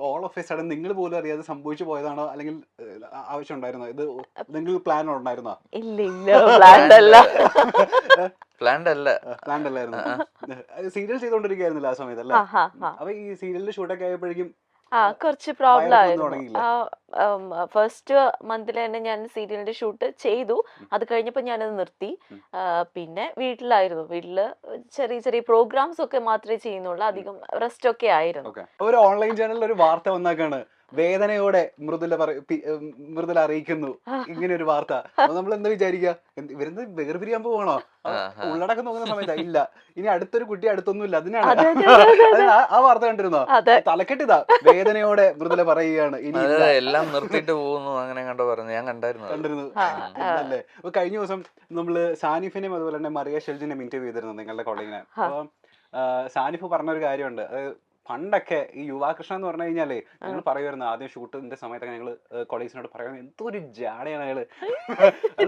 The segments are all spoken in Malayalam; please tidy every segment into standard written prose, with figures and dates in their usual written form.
ഓൾ ഓഫ് എ സഡൻ നിങ്ങൾ പോലും അറിയാതെ സംഭവിച്ചു പോയതാണോ, അല്ലെങ്കിൽ ആവശ്യം ഉണ്ടായിരുന്നോ, ഇത് നിങ്ങൾ പ്ലാൻ ഉണ്ടായിരുന്നോ? ഇല്ല ഇല്ല, പ്ലാൻഡ് അല്ല. പ്ലാൻഡ് അല്ല. പ്ലാൻഡ് അല്ലായിരുന്നു. സീരിയൽ ചെയ്തോണ്ടിരിക്കുകയായിരുന്നില്ല ആ സമയത്ത് അല്ലേ? അപ്പൊ ഈ സീരിയലിന്റെ ഷൂട്ടൊക്കെ ആയപ്പോഴേക്കും കുറച്ച് പ്രോബ്ലം ആയിരുന്നു. തുടങ്ങിയില്ല? ഫസ്റ്റ് മന്തിൽ തന്നെ ഞാൻ സീരിയലിന്റെ ഷൂട്ട് ചെയ്തു. അത് കഴിഞ്ഞപ്പോൾ ഞാനത് നിർത്തി. പിന്നെ വീട്ടിലായിരുന്നു. വീട്ടില് ചെറിയ ചെറിയ പ്രോഗ്രാംസ് ഒക്കെ മാത്രമേ ചെയ്യുന്നുള്ളൂ, അധികം റെസ്റ്റ് ഒക്കെ ആയിരുന്നു. ഒരു ഓൺലൈൻ ചാനലിൽ ഒരു വാർത്ത വന്നാക്കാണ്, വേദനയോടെ മൃദുല അറിയിക്കുന്നു ഇങ്ങനെ ഒരു വാർത്ത. നമ്മൾ എന്താ വിചാരിക്കുക, ഇവരെന്ത് വേർപിരിയാൻ പോവാണോ? ഉള്ളടക്കം നോക്കുന്ന സമയത്ത് ഇല്ല, ഇനി അടുത്തൊരു കുട്ടി അടുത്തൊന്നുമില്ല. അതിനാണ് ആ വാർത്ത കണ്ടിരുന്നോ? തലക്കെട്ടിതാ, വേദനയോടെ മൃദുല പറയുകയാണ് ഇനി എല്ലാം നിർത്തിയിട്ട് പോകുന്നു, അങ്ങനെ കണ്ടോ പറഞ്ഞു. ഞാൻ കണ്ടിരുന്നു. അല്ലേ? അപ്പൊ കഴിഞ്ഞ ദിവസം നമ്മള് സാനിഫിനെയും അതുപോലെ തന്നെ മറിയ ഷെൽജിനെയും ഇന്റർവ്യൂ ചെയ്തിരുന്നു, നിങ്ങളുടെ കോളേജിനെ. അപ്പൊ സാനിഫ് പറഞ്ഞൊരു കാര്യമുണ്ട്. അതായത് പണ്ടൊക്കെ ഈ യുവാകൃഷ്ണ എന്ന് പറഞ്ഞു കഴിഞ്ഞാലേ ഞങ്ങൾ പറയുമായിരുന്നു, ആദ്യം ഷൂട്ടിന്റെ സമയത്തൊക്കെ ഞങ്ങള് കൊളീഗ്സിനോട് പറയുന്നത് എന്തോ ഒരു ജാടയാണ് അയാള്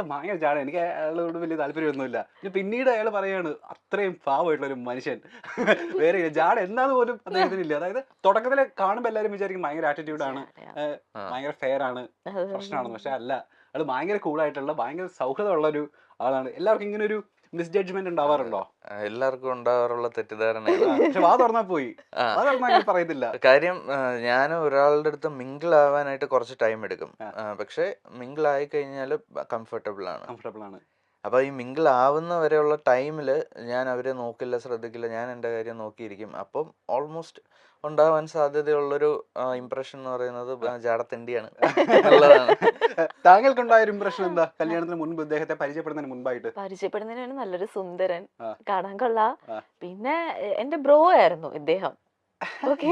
ഭയങ്കര ജാട, എനിക്ക് അയാളോട് വലിയ താല്പര്യമൊന്നുമില്ല. പിന്നീട് അയാൾ പറയാണ് അത്രയും പാവമായിട്ടുള്ള ഒരു മനുഷ്യൻ വേറെ ജാട എന്താന്ന് പോലും അദ്ദേഹത്തിനില്ല. അതായത് തുടക്കത്തില് കാണുമ്പോൾ എല്ലാവരും വിചാരിക്കും ഭയങ്കര ആറ്റിറ്റ്യൂഡാണ്, ഭയങ്കര ഫെയർ ആണ്, പ്രശ്നമാണെന്ന്. പക്ഷെ അല്ല, അയാൾ ഭയങ്കര കൂളായിട്ടുള്ള ഭയങ്കര സൗഹൃദമുള്ള ഒരു ആളാണ്. എല്ലാവർക്കും ഇങ്ങനെ ഒരു മിസ് ജഡ്ജ്മെന്റ് ഉണ്ടാവാറുണ്ടോ? എല്ലാവർക്കും ഉണ്ടാവാറുള്ള തെറ്റിദ്ധാരണ. വാ തുറന്നാ പോയി പറയത്തില്ല. കാര്യം ഞാൻ ഒരാളുടെ അടുത്ത് മിങ്കിൾ ആവാനായിട്ട് കുറച്ച് ടൈം എടുക്കും. പക്ഷെ മിങ്കിൾ ആയി കഴിഞ്ഞാൽ കംഫർട്ടബിൾ ആണ്. അപ്പൊ ഈ മിങ്കിൾ ആവുന്ന വരെയുള്ള ടൈമില് ഞാൻ അവരെ നോക്കില്ല, ശ്രദ്ധിക്കില്ല, ഞാൻ എൻ്റെ കാര്യം നോക്കിയിരിക്കും. അപ്പം ഓൾമോസ്റ്റ് ഉണ്ടാവാൻ സാധ്യതയുള്ളൊരു ഇംപ്രഷൻ എന്ന് പറയുന്നത് ജാടത്തിണ്ടിയാണ് എന്നുള്ളതാണ്. താങ്കൾക്കുണ്ടായ ഒരു ഇംപ്രഷൻ എന്താ കല്യാണത്തിന് മുൻപ്, ഇദ്ദേഹത്തെ പരിചയപ്പെടുന്നതിന് മുൻപായിട്ട്? പരിചയപ്പെടുന്നതിനാണ് നല്ലൊരു സുന്ദരൻ, കാണാൻ കൊള്ളാം. പിന്നെ എന്റെ ബ്രോ ആയിരുന്നു ഇദ്ദേഹം. ഓക്കെ,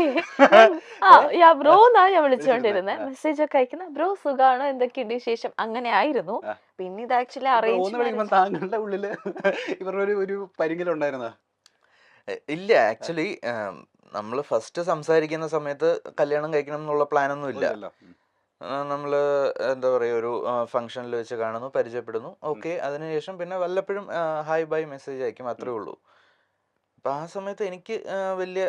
ബ്രോ എന്നാ ഞാൻ വിളിച്ചോണ്ടിരുന്നത്. മെസ്സേജ് ഒക്കെ അയക്കുന്ന, ബ്രോ സുഖാണോ, എന്തൊക്കെയുണ്ട് വിശേഷം, അങ്ങനെ ആയിരുന്നു. പിന്നെ ഇത് ആക്ച്വലി അറേഞ്ച്. താങ്കളുടെ ഉള്ളില് ഇവരുടെ ഒരു പരിങ്ങലുണ്ടായിരുന്നോ? ഇല്ല, ആക്ച്വലി നമ്മൾ ഫസ്റ്റ് സംസാരിക്കുന്ന സമയത്ത് കല്യാണം കഴിക്കണം എന്നുള്ള പ്ലാനൊന്നും ഇല്ല. നമ്മള് എന്താ പറയുക, ഒരു ഫംഗ്ഷനിൽ വെച്ച് കാണുന്നു, പരിചയപ്പെടുന്നു, ഓക്കെ. അതിനുശേഷം പിന്നെ വല്ലപ്പോഴും ഹായ് ബൈ മെസ്സേജ് അയക്കും, അത്രേ ഉള്ളൂ. അപ്പൊ ആ സമയത്ത് എനിക്ക് വലിയ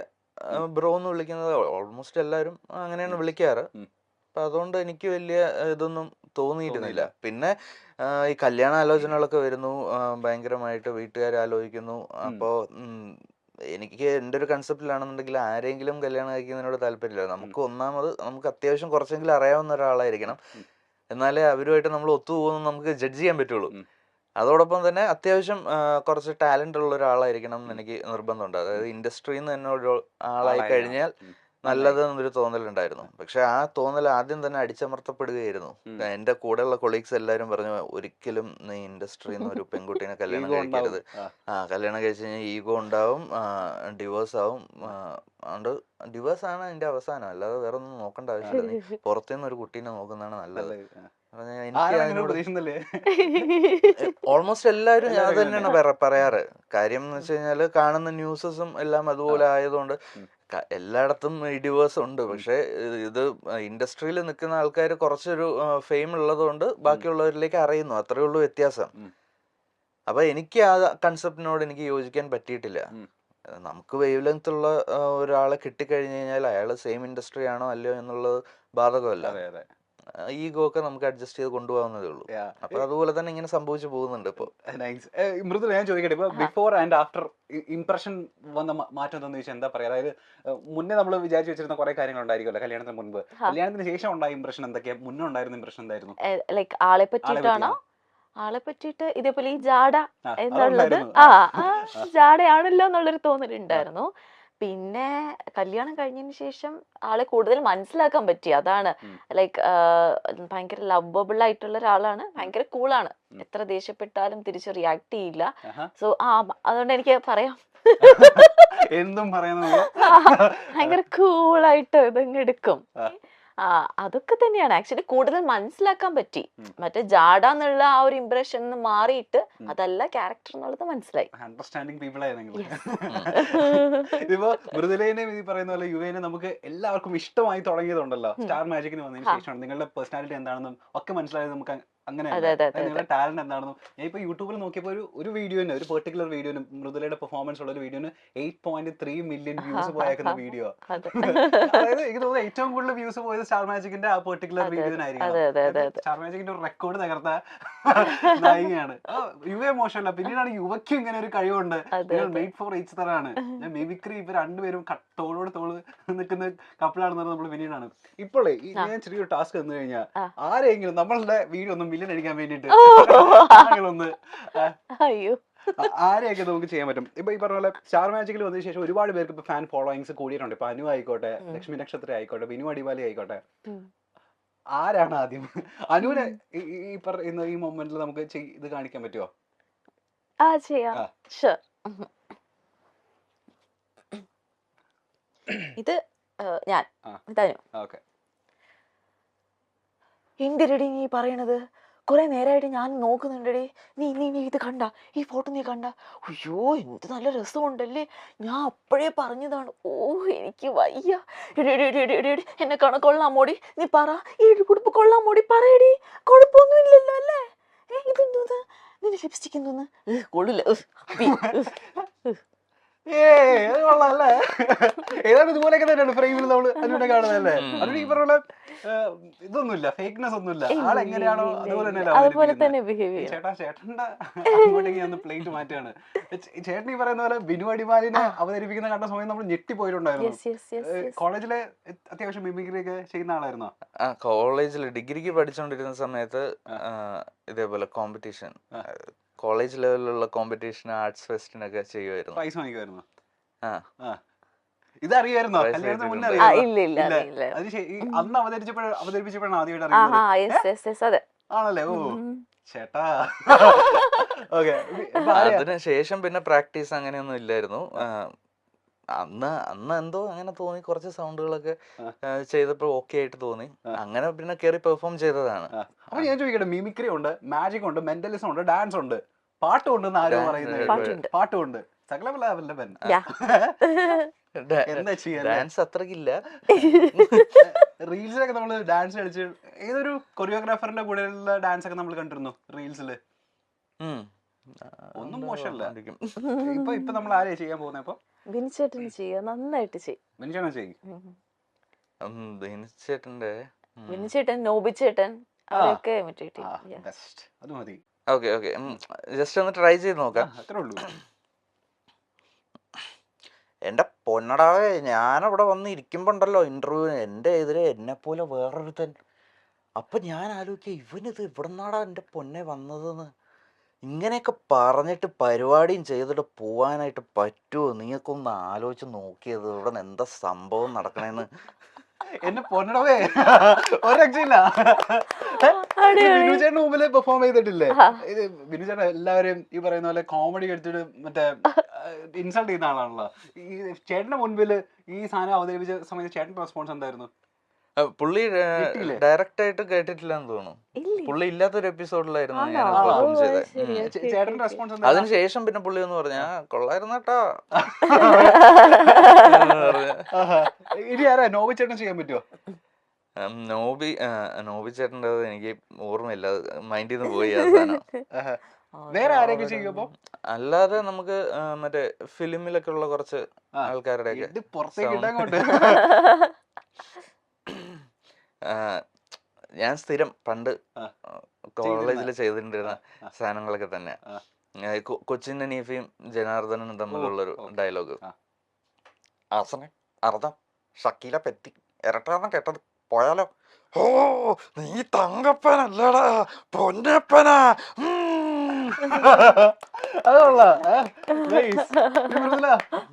ബ്രോ എന്ന് വിളിക്കുന്നത് ഓൾമോസ്റ്റ് എല്ലാവരും അങ്ങനെയാണ് വിളിക്കാറ്. അപ്പൊ അതുകൊണ്ട് എനിക്ക് വലിയ ഇതൊന്നും തോന്നിയിരുന്നില്ല. പിന്നെ ഈ കല്യാണ ആലോചനകളൊക്കെ വരുന്നു, ഭയങ്കരമായിട്ട് വീട്ടുകാർ ആലോചിക്കുന്നു. അപ്പോൾ എനിക്ക് എൻ്റെ ഒരു കൺസെപ്റ്റിലാണെന്നുണ്ടെങ്കിൽ ആരെങ്കിലും കല്യാണം കഴിക്കുന്നതിനോട് താല്പര്യമില്ല. നമുക്ക് അത്യാവശ്യം കുറച്ചെങ്കിലും അറിയാവുന്ന ഒരാളായിരിക്കണം, എന്നാലേ അവരുമായിട്ട് നമ്മൾ ഒത്തുപോകുന്നു നമുക്ക് ജഡ്ജ് ചെയ്യാൻ പറ്റുള്ളൂ. അതോടൊപ്പം തന്നെ അത്യാവശ്യം കുറച്ച് ടാലന്റ് ഉള്ള ഒരാളായിരിക്കണം എന്ന് എനിക്ക് നിർബന്ധമുണ്ട്. അതായത് ഇൻഡസ്ട്രിയിൽ നിന്ന് തന്നെ ഒരു ആളായി കഴിഞ്ഞാൽ നല്ലത് എന്നൊരു തോന്നലുണ്ടായിരുന്നു. പക്ഷെ ആ തോന്നൽ ആദ്യം തന്നെ അടിച്ചമർത്തപ്പെടുകയായിരുന്നു. എന്റെ കൂടെയുള്ള കൊളീഗ്സ് എല്ലാവരും പറഞ്ഞു, ഒരിക്കലും നീ ഇൻഡസ്ട്രിയിൽ നിന്ന് ഒരു പെൺകുട്ടീനെ കല്യാണം കഴിക്കരുത്. കല്യാണം കഴിച്ചു കഴിഞ്ഞാൽ ഈഗോ ഉണ്ടാവും, ഡിവോഴ്സ് ആവും. അതുകൊണ്ട് ഡിവോഴ്സ് ആണ് അതിന്റെ അവസാനം, അല്ലാതെ വേറെ ഒന്നും നോക്കേണ്ട ആവശ്യമില്ല. നീ പുറത്തുനിന്ന് ഒരു കുട്ടീനെ നോക്കുന്നതാണ് നല്ലത്. ഓൾമോസ്റ്റ് എല്ലാവരും അത് തന്നെയാണ് പറയാറ്. കാര്യം എന്ന് വെച്ച് കഴിഞ്ഞാല് കാണുന്ന ന്യൂസസും എല്ലാം അതുപോലെ ആയതുകൊണ്ട് എല്ലായിടത്തും ഡിവോഴ്സ് ഉണ്ട്. പക്ഷെ ഇത് ഇൻഡസ്ട്രിയിൽ നിൽക്കുന്ന ആൾക്കാർ കുറച്ചൊരു ഫെയിം ഉള്ളത് കൊണ്ട് ബാക്കിയുള്ളവരിലേക്ക് അറിയുന്നു, അത്രേ ഉള്ളൂ വ്യത്യാസം. അപ്പൊ എനിക്ക് ആ കൺസെപ്റ്റിനോട് എനിക്ക് യോജിക്കാൻ പറ്റിയിട്ടില്ല. നമുക്ക് വേവ് ലെങ്ത് ഉള്ള ഒരാളെ കിട്ടിക്കഴിഞ്ഞു കഴിഞ്ഞാൽ അയാൾ സെയിം ഇൻഡസ്ട്രി ആണോ അല്ലയോ എന്നുള്ളത് ബാധകമല്ല. ഈഗോ ഒക്കെ നമുക്ക് അഡ്ജസ്റ്റ് ചെയ്ത് കൊണ്ടുപോകുന്നതേ ഉള്ളൂ. അപ്പൊ അതുപോലെ തന്നെ ഇങ്ങനെ സംഭവിച്ചു പോകുന്നുണ്ട് ഇപ്പൊ. മൃദുല, ഞാൻ ചോദിക്കട്ടെ, ഇപ്പൊ ബിഫോർ ആൻഡ് ആഫ്റ്റർ ഇംപ്രഷൻ വന്ന മാറ്റം എന്താണെന്ന് ചോദിച്ചാൽ എന്താ പറയാ? അതായത് മുന്നേ നമ്മൾ വിചാരിച്ചു വെച്ചിരുന്ന കുറെ കാര്യങ്ങൾ ഉണ്ടായിരിക്കുമല്ലോ കല്യാണത്തിന് മുൻപ്, കല്യാണത്തിന് ശേഷം ഉണ്ടായ ഇംപ്രഷൻ എന്തൊക്കെയാ? മുന്നേ ഉണ്ടായിരുന്ന ഇംപ്രഷൻ എന്തായിരുന്നു? ലൈക്ക് ആളെ പറ്റിയിട്ടാണോ? ആളെ പറ്റിയിട്ട് ഇതേപോലെ ഈ ജാട എന്നുള്ളത് ജാടയാണല്ലോ എന്നുള്ളൊരു തോന്നലുണ്ടായിരുന്നു. പിന്നെ കല്യാണം കഴിഞ്ഞതിന് ശേഷം ആളെ കൂടുതൽ മനസ്സിലാക്കാൻ പറ്റി. അതാണ് ലൈക്ക് ഭയങ്കര ലവബിൾ ആയിട്ടുള്ള ഒരാളാണ്, ഭയങ്കര കൂളാണ്, എത്ര ദേഷ്യപ്പെട്ടാലും തിരിച്ച് റിയാക്ട് ചെയ്യില്ല. സോ അതുകൊണ്ട് എനിക്ക് പറയാം, എന്തും ഭയങ്കര കൂളായിട്ട് ഇതങ്ങ് എടുക്കും. അതൊക്കെ തന്നെയാണ് ആക്ച്വലി കൂടുതൽ മനസ്സിലാക്കാൻ പറ്റി. മറ്റേ ജാഡ എന്നുള്ള ആ ഒരു ഇംപ്രഷൻ മാറിയിട്ട് അതല്ല ക്യാരക്ടർ എന്നുള്ളത് മനസ്സിലായി. അണ്ടർസ്റ്റാൻഡിങ് പീപ്പിൾ ആയി നിങ്ങൾ. ഇപ്പൊ മൃദുലേനെയും ഈ പറയുന്ന പോലെ യുവേനെ നമുക്ക് എല്ലാവർക്കും ഇഷ്ടമായി തുടങ്ങിയതുണ്ടല്ലോ സ്റ്റാർ മാജിക്കിന് വന്നതിന് ശേഷമാണ്. നിങ്ങളുടെ പേഴ്സണാലിറ്റി എന്താണെന്നും ഒക്കെ മനസ്സിലായത് നമുക്ക് അങ്ങനെയല്ല. നിങ്ങളുടെ ടാലന്റ് എന്താണെന്നും ഞാൻ ഇപ്പൊ യൂട്യൂബിൽ നോക്കിയപ്പോൾ ഒരു വീഡിയോന്, ഒരു പെർട്ടിക്കുലർ വീഡിയോന്, മൃദുലയുടെ പെർഫോമൻസ് ഉള്ള ഒരു വീഡിയോന് 8.3 മില്യൺ വ്യൂസ് പോയേക്കുന്ന വീഡിയോ. അതായത് എനിക്ക് തോന്നുന്നു ഏറ്റവും കൂടുതൽ വ്യൂസ് പോയത് സ്റ്റാർ മാജിക്കിന്റെ ആ പെർട്ടിക്കുലർ വീഡിയോനായിരിക്കും. സ്റ്റാർ മാജിക്കിന്റെ ഒരു റെക്കോർഡ് തകർത്ത നായികയാണ്. യുവയെ മോശമല്ല, പിന്നീടാണ് യുവയ്ക്ക് ഇങ്ങനെ ഒരു കഴിവുണ്ട്. മെയ്ഡ് ഫോർ ഈച്ച് തരാണ്. ഞാൻ മിമിക്രി ഇവർ രണ്ടുപേരും തോളോട് തോള് നിൽക്കുന്ന കപ്പിളാണെന്ന് നമ്മൾ പിന്നീടാണ്. ഇപ്പോഴേ ഞാൻ ചെറിയൊരു ടാസ്ക് തന്നു കഴിഞ്ഞാൽ ആരെങ്കിലും നമ്മളുടെ വീഡിയോ ഒന്ന് മില്യൺ അടിക്കാൻ വേണ്ടിട്ട് ഒന്ന് ആരെയൊക്കെ നമുക്ക് ചെയ്യാൻ പറ്റും. ഇപ്പൊ ഈ പറഞ്ഞ പോലെ സ്റ്റാർ മാജിക്കിൽ വന്നതിന് ശേഷം ഒരുപാട് പേർക്ക് ഇപ്പൊ ഫാൻ ഫോളോയിങ്സ് കൂടിയിട്ടുണ്ട്. ഇപ്പൊ അനു ആയിക്കോട്ടെ, ലക്ഷ്മി നക്ഷത്ര ആയിക്കോട്ടെ, ബിനു അടിമാലി ആയിക്കോട്ടെ. ആരാണ് ആദ്യം അനുവിനെ ഈ പറയുന്ന ഈ മൊമെന്റിൽ നമുക്ക് ഇത് കാണിക്കാൻ പറ്റുമോ? ഇത് ഞാൻ ഇതനു. എന്തിരടി നീ പറയണത്? കുറെ നേരമായിട്ട് ഞാൻ നോക്കുന്നുണ്ടടി. നീ നീ നീ ഇത് കണ്ട? ഈ ഫോട്ടോ നീ കണ്ട? അയ്യോ എന്ത് നല്ല രസമുണ്ടല്ലേ! ഞാൻ അപ്പോഴേ പറഞ്ഞതാണ്. ഓ എനിക്ക് വയ്യ. എന്നെ കൊള്ളാമോടി? നീ പറ, ഈ കുടുംബ കൊള്ളാമോടി? പറയടി. കുഴപ്പമൊന്നും ഇല്ലല്ലോ അല്ലേ? ഇതെന്തോന്ന്? നിന്റെ ലിപ്സ്റ്റിക് എന്തോന്ന്? കൊള്ളില്ല. കൊള്ളാല്ലേ? ഏതാണ്ട് ഇതുപോലെയൊക്കെ തന്നെയാണ് ഫ്രെയിമിൽ നമ്മള് അനുവിനെ കാണുന്നതല്ലേ? അതിന് ഈ പറഞ്ഞ ഇതൊന്നുമില്ല, ഫേക്ക്നെസ് ഒന്നുമില്ല. ആളെങ്ങനെയാണോ അതുപോലെ തന്നെ. ചേട്ടന്റെ അങ്ങോട്ടേക്ക് ഞാൻ പ്ലേറ്റ് മാറ്റാണ്. ചേട്ടൻ ഈ പറയുന്ന പോലെ ബിനു അടിമാലിനെ അവതരിപ്പിക്കുന്ന കണ്ട സമയം നമ്മൾ ഞെട്ടിപ്പോയിട്ടുണ്ടായിരുന്നു. കോളേജിലെ അത്യാവശ്യം മിമിക്രി ഒക്കെ ചെയ്യുന്ന ആളായിരുന്നോ? കോളേജിൽ ഡിഗ്രിക്ക് പഠിച്ചുകൊണ്ടിരുന്ന സമയത്ത് ഇതേപോലെ കോമ്പറ്റീഷൻ, കോളേജ് ലെവലിലുള്ള കോമ്പറ്റീഷൻ, ആർട്സ് ഫെസ്റ്റിനൊക്കെ ചെയ്യുമായിരുന്നു. പ്രൈസ് വാങ്ങിക്കുമായിരുന്നു. ഇതറിയായിരുന്നോ? കല്യാണത്തിന് മുന്നേ അറിയാം. അന്ന് അവതരിപ്പിച്ചപ്പോഴാണ് ആദ്യമായിട്ട് അറിയുന്നത്. ആണല്ലേ? ഓ ചേട്ടാ. അതിനുശേഷം പിന്നെ പ്രാക്ടീസ് അങ്ങനെയൊന്നും ഇല്ലായിരുന്നു. അന്ന് എന്തോ അങ്ങനെ തോന്നി, കുറച്ച് സൗണ്ടുകളൊക്കെ ചെയ്തപ്പോൾ ഓക്കെ ആയിട്ട് തോന്നി. അങ്ങനെ പിന്നെ കയറി പെർഫോം ചെയ്തതാണ്. അപ്പൊ ഞാൻ ചോദിക്കട്ടെ, മിമിക്രി ഉണ്ട്, മാജിക് ഉണ്ട്, മെന്റലിസം ഉണ്ട്, ഡാൻസ് ഉണ്ട്, പാട്ടുണ്ടെന്ന് ആരോ പറയുന്നത്? പാട്ടുണ്ട്. സകലവല്ലഭൻ. എന്താ ചെയ്യാ? ഡാൻസ് അത്രക്കില്ല. റീൽസിലൊക്കെ നമ്മള് ഡാൻസ് കളിച്ച് ഏതൊരു കൊറിയോഗ്രാഫറിന്റെ കൂടെയുള്ള ഡാൻസ് ഒക്കെ നമ്മൾ കണ്ടിരുന്നു റീൽസില്. ഒന്നും മോശമല്ല. ഇപ്പൊ നമ്മൾ ആരെയാ ചെയ്യാൻ പോകുന്നത്? ഇപ്പൊ ബിനിച്ചേട്ടന് ചെയ്യാം, നന്നായിട്ട് ചെയ്യും. ബിനിച്ചേട്ടൻ, നോബിച്ചേട്ടൻ അവരൊക്കെ അത് മതി. ഓക്കെ ഓക്കെ, ജസ്റ്റ് ഒന്ന് ട്രൈ ചെയ്ത് നോക്കാം. അത്രേ ഉള്ളൂ. എന്റെ പൊന്നടാവേ, ഞാനവിടെ വന്ന് ഇരിക്കുമ്പോണ്ടല്ലോ ഇന്റർവ്യൂവിന്, എന്റെ എതിരെ എന്നെ പോലെ വേറൊരുത്തൻ. അപ്പൊ ഞാൻ ആലോചിക്കുക, ഇവനിത് ഇവിടെ നിന്നാടാ എന്റെ പൊന്നെ വന്നതെന്ന്. ഇങ്ങനെയൊക്കെ പറഞ്ഞിട്ട് പരിപാടിയും ചെയ്തിട്ട് പോവാനായിട്ട് പറ്റുമോ? നീക്കൊന്ന് ആലോചിച്ച് നോക്കിയത് ഇവിടെ എന്താ സംഭവം നടക്കണേന്ന്. എന്നെ പൊന്നടവേ, ഒരു രക്ഷയില്ല. ബിനുചേട്ടന് മുമ്പില് പെർഫോം ചെയ്തിട്ടില്ലേ? ഇത് ബിനുചേട്ടൻ എല്ലാവരെയും ഈ പറയുന്ന പോലെ കോമഡി കളിച്ചിട്ട് മറ്റേ ഇൻസൾട്ട് ചെയ്യുന്ന ആളാണല്ലോ. ഈ ചേട്ടന്റെ മുൻപില് ഈ സാധനം അവതരിപ്പിച്ച സമയത്ത് ചേട്ടന്റെ റെസ്പോൺസ് എന്തായിരുന്നു? പുള്ളി ഡയറക്റ്റ് ആയിട്ട് കേട്ടിട്ടില്ലെന്ന് തോന്നുന്നു. പുള്ളി ഇല്ലാത്തൊരു എപ്പിസോഡിലായിരുന്നു ഞാൻ പെർഫോം ചെയ്തത്. അതിനുശേഷം പിന്നെ പുള്ളി ഒന്ന് പറഞ്ഞ കൊള്ളായിരുന്നു കേട്ടോ. ഇനി ആരാ നോബി ചേട്ടൻ ചെയ്യാൻ പറ്റുമോ? നോബി ചേട്ടൻ്റെ എനിക്ക് ഓർമ്മയില്ല, മൈൻഡിൽ നിന്ന് പോയി ആ സാധനം. വേറെ ആരെയൊക്കെ ചെയ്യുമ്പോ? അല്ലാതെ നമുക്ക് മറ്റേ ഫിലിമിലൊക്കെ ഉള്ള കുറച്ച് ആൾക്കാരുടെ ഒക്കെ ഞാൻ സ്ഥിരം പണ്ട് കോളേജിൽ ചെയ്തിട്ടുണ്ടിരുന്ന സാധനങ്ങളൊക്കെ തന്നെ. കൊച്ചിൻ ഹനീഫയും ജനാർദ്ദനും തമ്മിലുള്ളൊരു ഡയലോഗ്, ആസനെ അർദ്ധം ഷക്കീല പെറ്റി ഇരട്ടാന്ന് കേട്ടത് പോയാലോ? ഓ നീ തങ്കപ്പനല്ലടാ പൊന്നപ്പനാ. അതുകൊള്ള